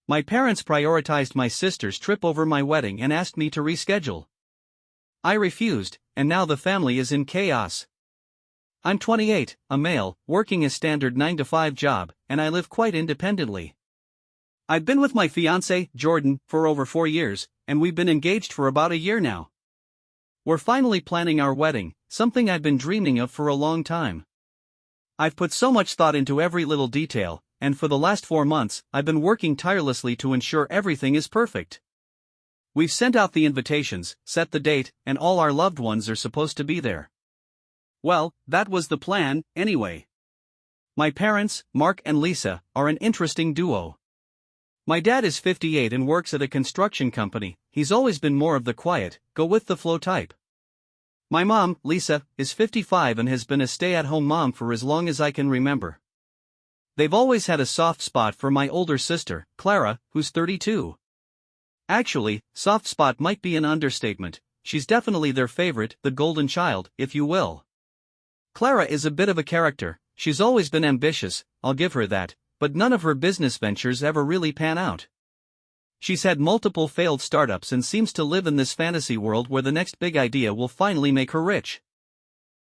My parents prioritized my sister's trip over my wedding and asked me to reschedule. I refused, and now the family is in chaos. I'm 28, a male, working a standard 9-to-5 job, and I live quite independently. I've been with my fiancé, Jordan, for over 4 years, and we've been engaged for about a year now. We're finally planning our wedding, something I've been dreaming of for a long time. I've put so much thought into every little detail, and for the last 4 months, I've been working tirelessly to ensure everything is perfect. We've sent out the invitations, set the date, and all our loved ones are supposed to be there. Well, that was the plan, anyway. My parents, Mark and Lisa, are an interesting duo. My dad is 58 and works at a construction company. He's always been more of the quiet, go-with-the-flow type. My mom, Lisa, is 55 and has been a stay-at-home mom for as long as I can remember. They've always had a soft spot for my older sister, Clara, who's 32. Actually, soft spot might be an understatement. She's definitely their favorite, the golden child, if you will. Clara is a bit of a character. She's always been ambitious, I'll give her that, but none of her business ventures ever really pan out. She's had multiple failed startups and seems to live in this fantasy world where the next big idea will finally make her rich.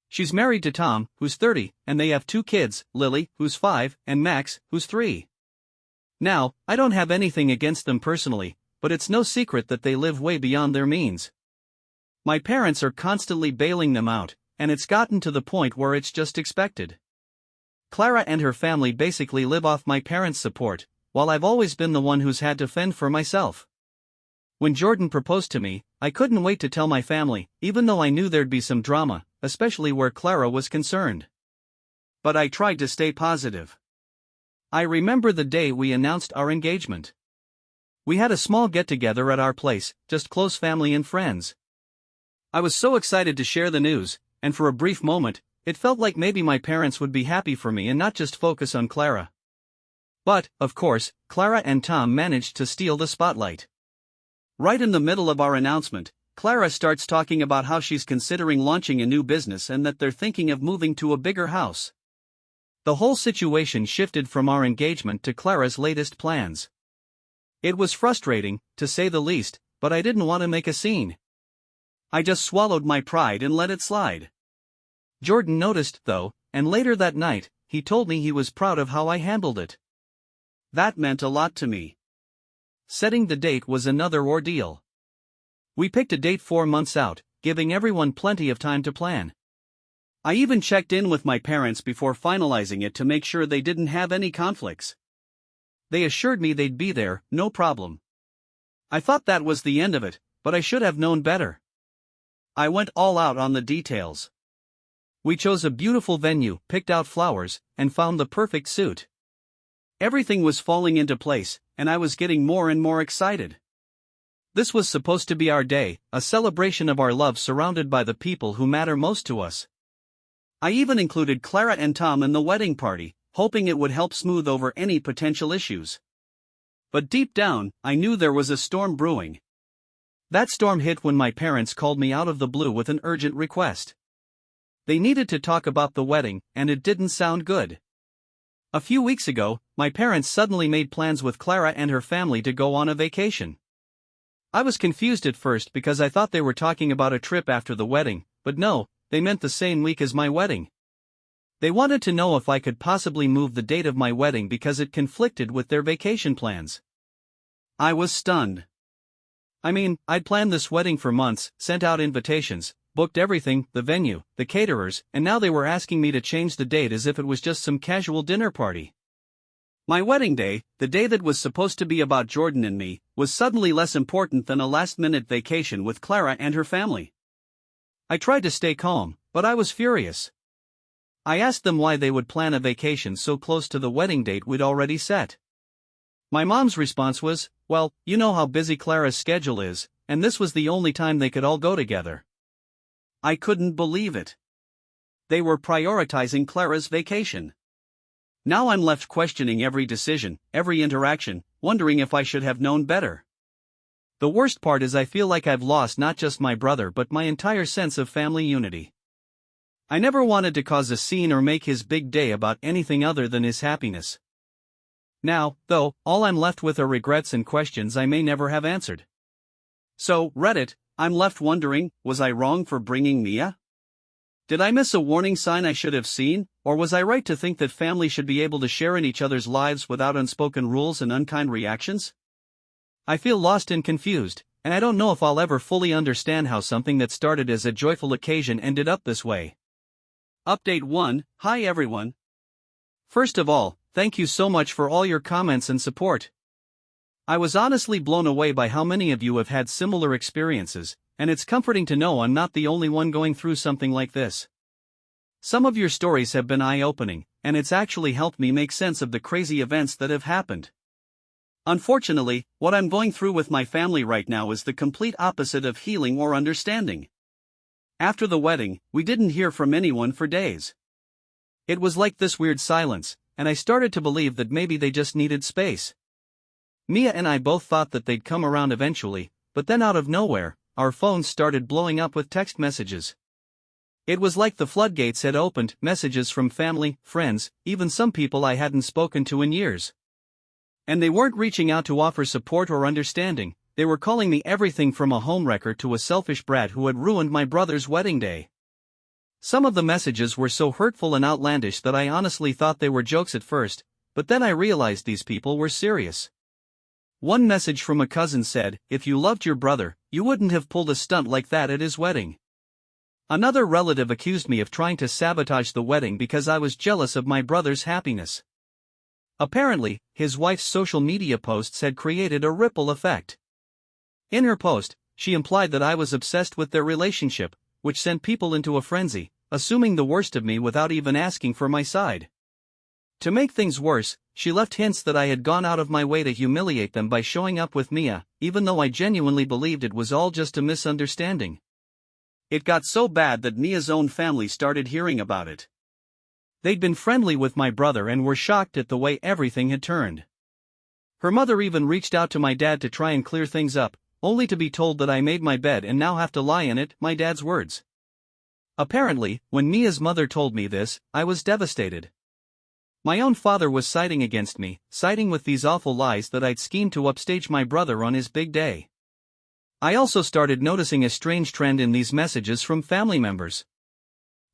She's married to Tom, who's 30, and they have 2 kids, Lily, who's 5, and Max, who's 3. Now, I don't have anything against them personally, but it's no secret that they live way beyond their means. My parents are constantly bailing them out, and it's gotten to the point where it's just expected. Clara and her family basically live off my parents' support, while I've always been the one who's had to fend for myself. When Jordan proposed to me, I couldn't wait to tell my family, even though I knew there'd be some drama, especially where Clara was concerned. But I tried to stay positive. I remember the day we announced our engagement. We had a small get-together at our place, just close family and friends. I was so excited to share the news, and for a brief moment, it felt like maybe my parents would be happy for me and not just focus on Clara. But, of course, Clara and Tom managed to steal the spotlight. Right in the middle of our announcement, Clara starts talking about how she's considering launching a new business and that they're thinking of moving to a bigger house. The whole situation shifted from our engagement to Clara's latest plans. It was frustrating, to say the least, but I didn't want to make a scene. I just swallowed my pride and let it slide. Jordan noticed, though, and later that night, he told me he was proud of how I handled it. That meant a lot to me. Setting the date was another ordeal. We picked a date 4 months out, giving everyone plenty of time to plan. I even checked in with my parents before finalizing it to make sure they didn't have any conflicts. They assured me they'd be there, no problem. I thought that was the end of it, but I should have known better. I went all out on the details. We chose a beautiful venue, picked out flowers, and found the perfect suit. Everything was falling into place, and I was getting more and more excited. This was supposed to be our day, a celebration of our love surrounded by the people who matter most to us. I even included Clara and Tom in the wedding party, hoping it would help smooth over any potential issues. But deep down, I knew there was a storm brewing. That storm hit when my parents called me out of the blue with an urgent request. They needed to talk about the wedding, and it didn't sound good. A few weeks ago, my parents suddenly made plans with Clara and her family to go on a vacation. I was confused at first because I thought they were talking about a trip after the wedding, but no, they meant the same week as my wedding. They wanted to know if I could possibly move the date of my wedding because it conflicted with their vacation plans. I was stunned. I mean, I'd planned this wedding for months, sent out invitations, booked everything, the venue, the caterers, and now they were asking me to change the date as if it was just some casual dinner party. My wedding day, the day that was supposed to be about Jordan and me, was suddenly less important than a last-minute vacation with Clara and her family. I tried to stay calm, but I was furious. I asked them why they would plan a vacation so close to the wedding date we'd already set. My mom's response was, well, you know how busy Clara's schedule is, and this was the only time they could all go together. I couldn't believe it. They were prioritizing Clara's vacation. Now I'm left questioning every decision, every interaction, wondering if I should have known better. The worst part is I feel like I've lost not just my brother but my entire sense of family unity. I never wanted to cause a scene or make his big day about anything other than his happiness. Now, though, all I'm left with are regrets and questions I may never have answered. So, Reddit, I'm left wondering, was I wrong for bringing Mia? Did I miss a warning sign I should have seen, or was I right to think that family should be able to share in each other's lives without unspoken rules and unkind reactions? I feel lost and confused, and I don't know if I'll ever fully understand how something that started as a joyful occasion ended up this way. Update 1. Hi everyone. First of all, thank you so much for all your comments and support. I was honestly blown away by how many of you have had similar experiences, and it's comforting to know I'm not the only one going through something like this. Some of your stories have been eye-opening, and it's actually helped me make sense of the crazy events that have happened. Unfortunately, what I'm going through with my family right now is the complete opposite of healing or understanding. After the wedding, we didn't hear from anyone for days. It was like this weird silence, and I started to believe that maybe they just needed space. Mia and I both thought that they'd come around eventually, but then out of nowhere, our phones started blowing up with text messages. It was like the floodgates had opened, messages from family, friends, even some people I hadn't spoken to in years. And they weren't reaching out to offer support or understanding, they were calling me everything from a homewrecker to a selfish brat who had ruined my brother's wedding day. Some of the messages were so hurtful and outlandish that I honestly thought they were jokes at first, but then I realized these people were serious. One message from a cousin said, "If you loved your brother, you wouldn't have pulled a stunt like that at his wedding." Another relative accused me of trying to sabotage the wedding because I was jealous of my brother's happiness. Apparently, his wife's social media posts had created a ripple effect. In her post, she implied that I was obsessed with their relationship, which sent people into a frenzy, assuming the worst of me without even asking for my side. To make things worse, she left hints that I had gone out of my way to humiliate them by showing up with Mia, even though I genuinely believed it was all just a misunderstanding. It got so bad that Mia's own family started hearing about it. They'd been friendly with my brother and were shocked at the way everything had turned. Her mother even reached out to my dad to try and clear things up, only to be told that I made my bed and now have to lie in it, my dad's words. Apparently, when Mia's mother told me this, I was devastated. My own father was siding against me, siding with these awful lies that I'd schemed to upstage my brother on his big day. I also started noticing a strange trend in these messages from family members.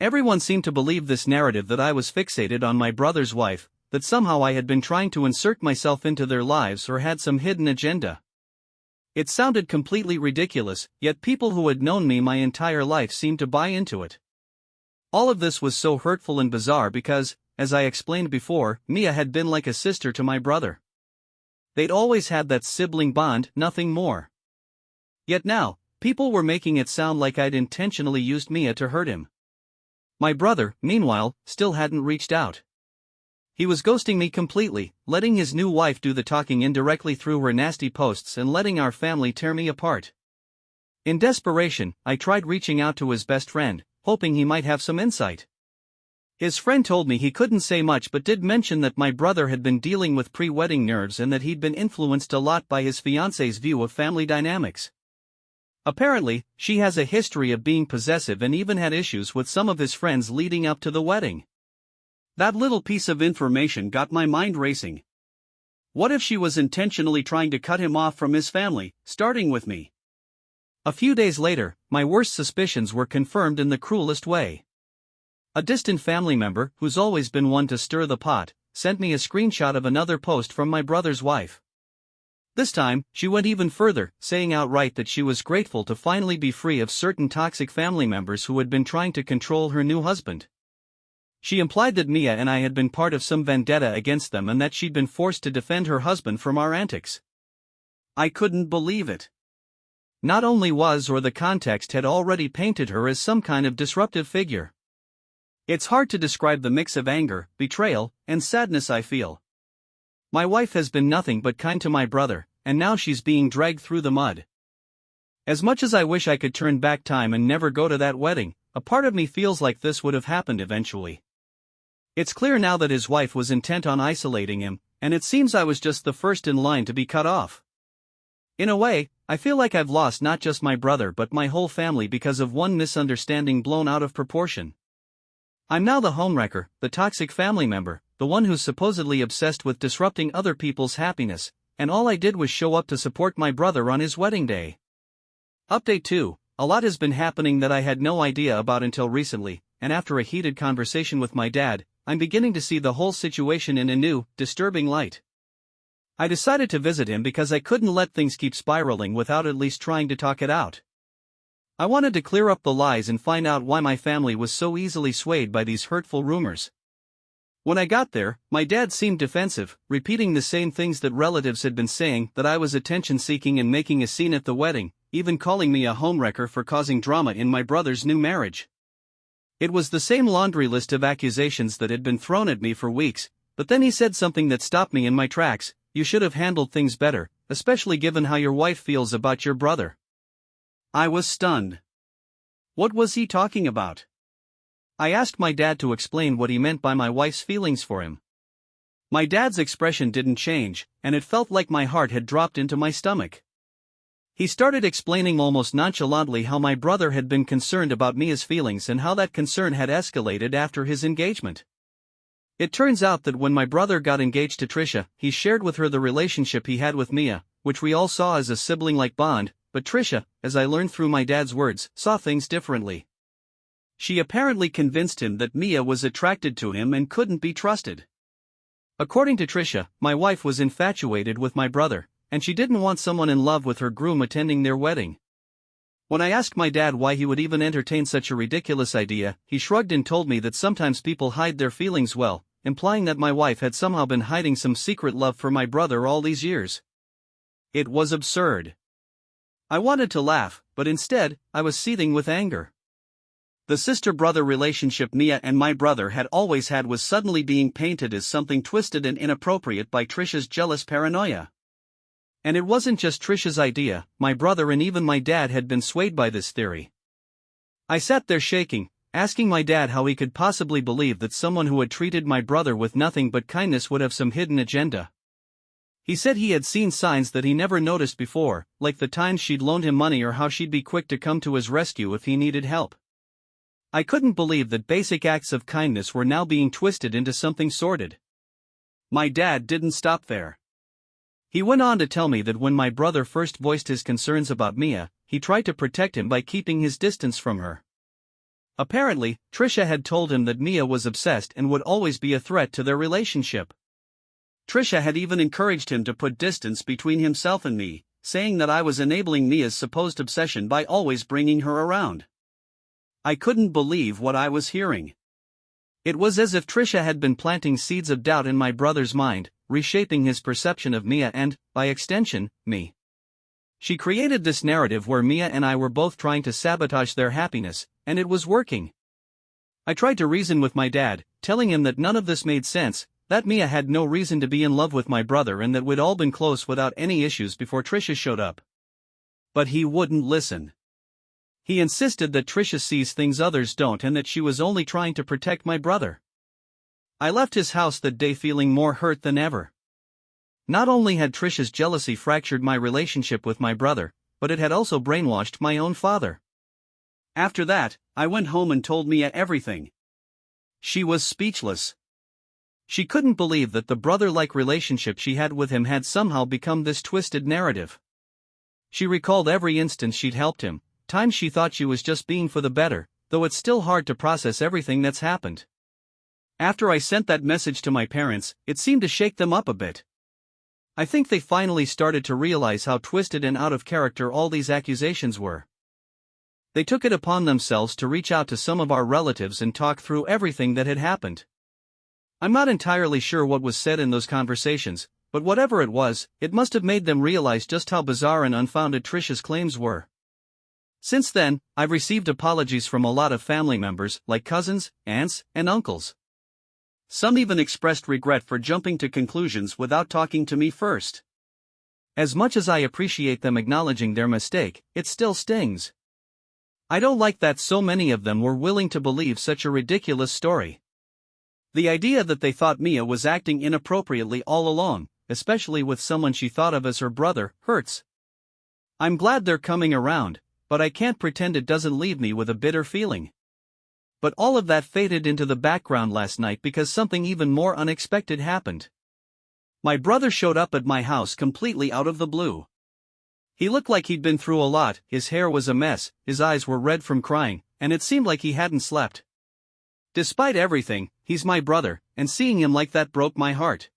Everyone seemed to believe this narrative that I was fixated on my brother's wife, that somehow I had been trying to insert myself into their lives or had some hidden agenda. It sounded completely ridiculous, yet people who had known me my entire life seemed to buy into it. All of this was so hurtful and bizarre because, as I explained before, Mia had been like a sister to my brother. They'd always had that sibling bond, nothing more. Yet now, people were making it sound like I'd intentionally used Mia to hurt him. My brother, meanwhile, still hadn't reached out. He was ghosting me completely, letting his new wife do the talking indirectly through her nasty posts and letting our family tear me apart. In desperation, I tried reaching out to his best friend, hoping he might have some insight. His friend told me he couldn't say much but did mention that my brother had been dealing with pre-wedding nerves and that he'd been influenced a lot by his fiancée's view of family dynamics. Apparently, she has a history of being possessive and even had issues with some of his friends leading up to the wedding. That little piece of information got my mind racing. What if she was intentionally trying to cut him off from his family, starting with me? A few days later, my worst suspicions were confirmed in the cruelest way. A distant family member, who's always been one to stir the pot, sent me a screenshot of another post from my brother's wife. This time, she went even further, saying outright that she was grateful to finally be free of certain toxic family members who had been trying to control her new husband. She implied that Mia and I had been part of some vendetta against them and that she'd been forced to defend her husband from our antics. I couldn't believe it. Not only was or the context had already painted her as some kind of disruptive figure. It's hard to describe the mix of anger, betrayal, and sadness I feel. My wife has been nothing but kind to my brother, and now she's being dragged through the mud. As much as I wish I could turn back time and never go to that wedding, a part of me feels like this would have happened eventually. It's clear now that his wife was intent on isolating him, and it seems I was just the first in line to be cut off. In a way, I feel like I've lost not just my brother but my whole family because of one misunderstanding blown out of proportion. I'm now the homewrecker, the toxic family member, the one who's supposedly obsessed with disrupting other people's happiness, and all I did was show up to support my brother on his wedding day. Update 2. A lot has been happening that I had no idea about until recently, and after a heated conversation with my dad, I'm beginning to see the whole situation in a new, disturbing light. I decided to visit him because I couldn't let things keep spiraling without at least trying to talk it out. I wanted to clear up the lies and find out why my family was so easily swayed by these hurtful rumors. When I got there, my dad seemed defensive, repeating the same things that relatives had been saying, that I was attention-seeking and making a scene at the wedding, even calling me a homewrecker for causing drama in my brother's new marriage. It was the same laundry list of accusations that had been thrown at me for weeks, but then he said something that stopped me in my tracks. You should have handled things better, especially given how your wife feels about your brother. I was stunned. What was he talking about? I asked my dad to explain what he meant by my wife's feelings for him. My dad's expression didn't change, and it felt like my heart had dropped into my stomach. He started explaining almost nonchalantly how my brother had been concerned about Mia's feelings and how that concern had escalated after his engagement. It turns out that when my brother got engaged to Trisha, he shared with her the relationship he had with Mia, which we all saw as a sibling-like bond, but Trisha, as I learned through my dad's words, saw things differently. She apparently convinced him that Mia was attracted to him and couldn't be trusted. According to Trisha, my wife was infatuated with my brother, and she didn't want someone in love with her groom attending their wedding. When I asked my dad why he would even entertain such a ridiculous idea, he shrugged and told me that sometimes people hide their feelings well, implying that my wife had somehow been hiding some secret love for my brother all these years. It was absurd. I wanted to laugh, but instead, I was seething with anger. The sister-brother relationship Mia and my brother had always had was suddenly being painted as something twisted and inappropriate by Trisha's jealous paranoia. And it wasn't just Trisha's idea, my brother and even my dad had been swayed by this theory. I sat there shaking, asking my dad how he could possibly believe that someone who had treated my brother with nothing but kindness would have some hidden agenda. He said he had seen signs that he never noticed before, like the times she'd loaned him money or how she'd be quick to come to his rescue if he needed help. I couldn't believe that basic acts of kindness were now being twisted into something sordid. My dad didn't stop there. He went on to tell me that when my brother first voiced his concerns about Mia, he tried to protect him by keeping his distance from her. Apparently, Trisha had told him that Mia was obsessed and would always be a threat to their relationship. Trisha had even encouraged him to put distance between himself and me, saying that I was enabling Mia's supposed obsession by always bringing her around. I couldn't believe what I was hearing. It was as if Trisha had been planting seeds of doubt in my brother's mind, reshaping his perception of Mia and, by extension, me. She created this narrative where Mia and I were both trying to sabotage their happiness, and it was working. I tried to reason with my dad, telling him that none of this made sense, that Mia had no reason to be in love with my brother and that we'd all been close without any issues before Trisha showed up. But he wouldn't listen. He insisted that Trisha sees things others don't and that she was only trying to protect my brother. I left his house that day feeling more hurt than ever. Not only had Trisha's jealousy fractured my relationship with my brother, but it had also brainwashed my own father. After that, I went home and told Mia everything. She was speechless. She couldn't believe that the brother-like relationship she had with him had somehow become this twisted narrative. She recalled every instance she'd helped him, times she thought she was just being for the better, though it's still hard to process everything that's happened. After I sent that message to my parents, it seemed to shake them up a bit. I think they finally started to realize how twisted and out of character all these accusations were. They took it upon themselves to reach out to some of our relatives and talk through everything that had happened. I'm not entirely sure what was said in those conversations, but whatever it was, it must have made them realize just how bizarre and unfounded Trisha's claims were. Since then, I've received apologies from a lot of family members, like cousins, aunts, and uncles. Some even expressed regret for jumping to conclusions without talking to me first. As much as I appreciate them acknowledging their mistake, it still stings. I don't like that so many of them were willing to believe such a ridiculous story. The idea that they thought Mia was acting inappropriately all along, especially with someone she thought of as her brother, hurts. I'm glad they're coming around, but I can't pretend it doesn't leave me with a bitter feeling. But all of that faded into the background last night because something even more unexpected happened. My brother showed up at my house completely out of the blue. He looked like he'd been through a lot, his hair was a mess, his eyes were red from crying, and it seemed like he hadn't slept. Despite everything, he's my brother, and seeing him like that broke my heart.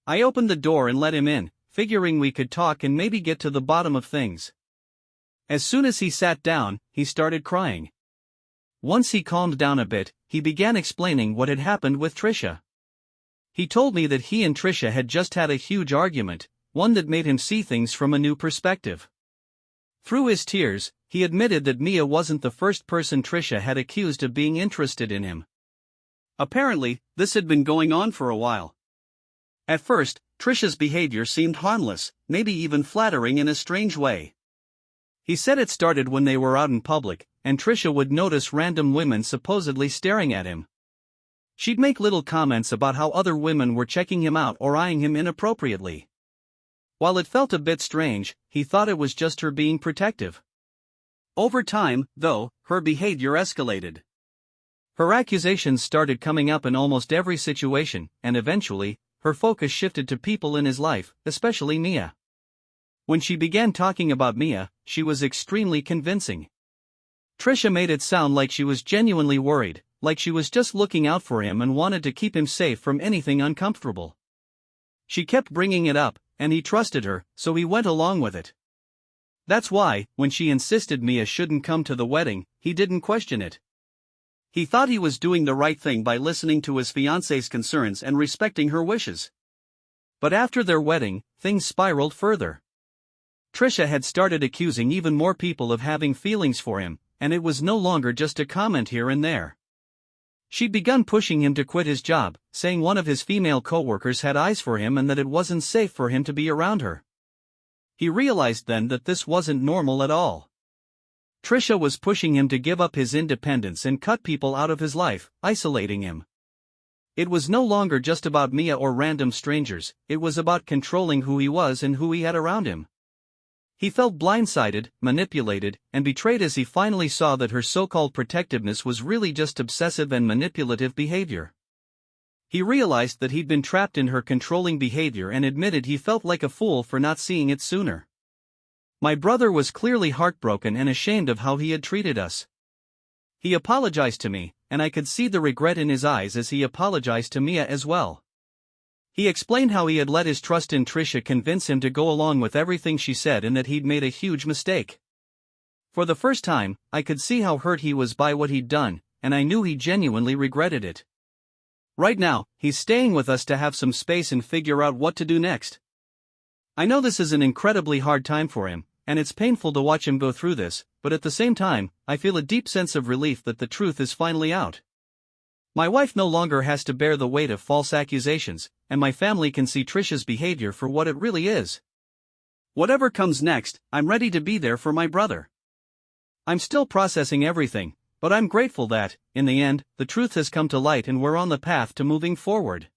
I opened the door and let him in, figuring we could talk and maybe get to the bottom of things. As soon as he sat down, he started crying. Once he calmed down a bit, he began explaining what had happened with Trisha. He told me that he and Trisha had just had a huge argument, one that made him see things from a new perspective. Through his tears, he admitted that Mia wasn't the first person Trisha had accused of being interested in him. Apparently, this had been going on for a while. At first, Trisha's behavior seemed harmless, maybe even flattering in a strange way. He said it started when they were out in public, and Trisha would notice random women supposedly staring at him. She'd make little comments about how other women were checking him out or eyeing him inappropriately. While it felt a bit strange, he thought it was just her being protective. Over time, though, her behavior escalated. Her accusations started coming up in almost every situation, and eventually, her focus shifted to people in his life, especially Mia. When she began talking about Mia, she was extremely convincing. Trisha made it sound like she was genuinely worried, like she was just looking out for him and wanted to keep him safe from anything uncomfortable. She kept bringing it up, and he trusted her, so he went along with it. That's why, when she insisted Mia shouldn't come to the wedding, he didn't question it. He thought he was doing the right thing by listening to his fiancée's concerns and respecting her wishes. But after their wedding, things spiraled further. Trisha had started accusing even more people of having feelings for him, and it was no longer just a comment here and there. She'd begun pushing him to quit his job, saying one of his female co-workers had eyes for him and that it wasn't safe for him to be around her. He realized then that this wasn't normal at all. Trisha was pushing him to give up his independence and cut people out of his life, isolating him. It was no longer just about Mia or random strangers, it was about controlling who he was and who he had around him. He felt blindsided, manipulated, and betrayed as he finally saw that her so-called protectiveness was really just obsessive and manipulative behavior. He realized that he'd been trapped in her controlling behavior and admitted he felt like a fool for not seeing it sooner. My brother was clearly heartbroken and ashamed of how he had treated us. He apologized to me, and I could see the regret in his eyes as he apologized to Mia as well. He explained how he had let his trust in Trisha convince him to go along with everything she said and that he'd made a huge mistake. For the first time, I could see how hurt he was by what he'd done, and I knew he genuinely regretted it. Right now, he's staying with us to have some space and figure out what to do next. I know this is an incredibly hard time for him, and it's painful to watch him go through this, but at the same time, I feel a deep sense of relief that the truth is finally out. My wife no longer has to bear the weight of false accusations, and my family can see Trisha's behavior for what it really is. Whatever comes next, I'm ready to be there for my brother. I'm still processing everything, but I'm grateful that, in the end, the truth has come to light and we're on the path to moving forward.